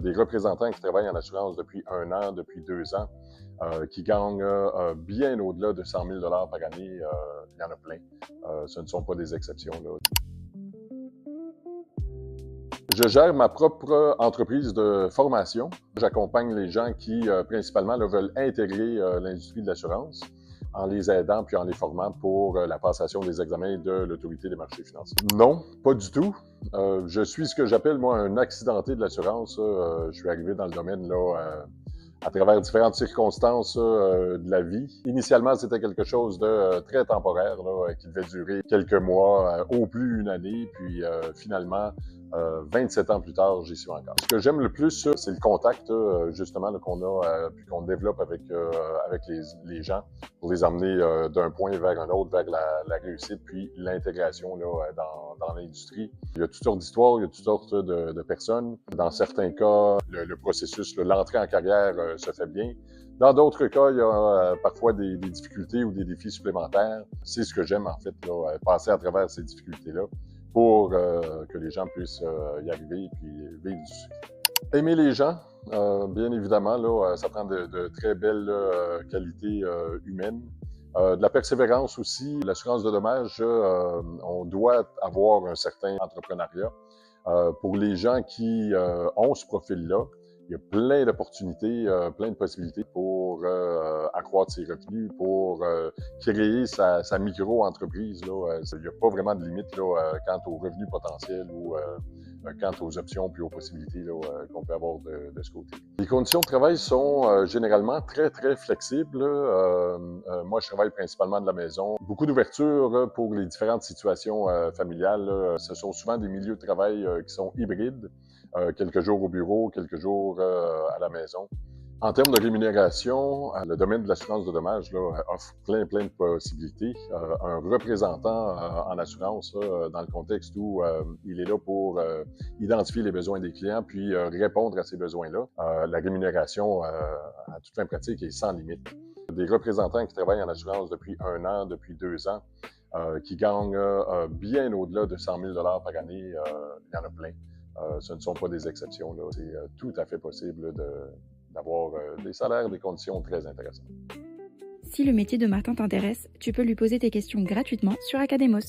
des représentants qui travaillent en assurance depuis 1 an, depuis 2 ans, qui gagnent bien au-delà de 100 000 $ par année. Il y en a plein. Ce ne sont pas des exceptions, là. Je gère ma propre entreprise de formation. J'accompagne les gens qui, principalement, là, veulent intégrer l'industrie de l'assurance en les aidant puis en les formant pour la passation des examens de l'Autorité des marchés financiers. Non, pas du tout. Je suis ce que j'appelle, moi, un accidenté de l'assurance. Je suis arrivé dans le domaine là à travers différentes circonstances de la vie. Initialement, c'était quelque chose de très temporaire, là, qui devait durer quelques mois, au plus 1 année, puis finalement, 27 ans plus tard, j'y suis encore. Ce que j'aime le plus, c'est le contact, justement, là, qu'on a, puis qu'on développe avec les gens pour les emmener d'un point vers un autre, vers la réussite, puis l'intégration là, dans l'industrie. Il y a toutes sortes d'histoires, il y a toutes sortes de personnes. Dans certains cas, le processus, l'entrée en carrière se fait bien. Dans d'autres cas, il y a parfois des difficultés ou des défis supplémentaires. C'est ce que j'aime, en fait, là, passer à travers ces difficultés-là pour que les gens puissent y arriver et puis vivre du succès. Aimer les gens, bien évidemment, là, ça prend de très belles qualités humaines. De la persévérance aussi. L'assurance de dommages, on doit avoir un certain entrepreneuriat. Pour les gens qui ont ce profil-là, il y a plein d'opportunités, plein de possibilités pour accroître ses revenus, pour créer sa micro-entreprise. Là. Il n'y a pas vraiment de limite là, quant aux revenus potentiels ou quant aux options puis aux possibilités là, qu'on peut avoir de ce côté. Les conditions de travail sont généralement très, très flexibles. Moi, je travaille principalement de la maison. Beaucoup d'ouverture pour les différentes situations familiales. Là. Ce sont souvent des milieux de travail qui sont hybrides. Quelques jours au bureau, quelques jours à la maison. En termes de rémunération, le domaine de l'assurance de dommages là, offre plein de possibilités. Un représentant en assurance, là, dans le contexte où il est là pour identifier les besoins des clients puis répondre à ces besoins-là, la rémunération à toute fin pratique est sans limite. Des représentants qui travaillent en assurance depuis 1 an, depuis 2 ans, qui gagnent bien au-delà de 100 000 $ par année, il y en a plein. Ce ne sont pas des exceptions, là. C'est tout à fait possible d'avoir des salaires, des conditions très intéressantes. Si le métier de Martin t'intéresse, tu peux lui poser tes questions gratuitement sur Academos.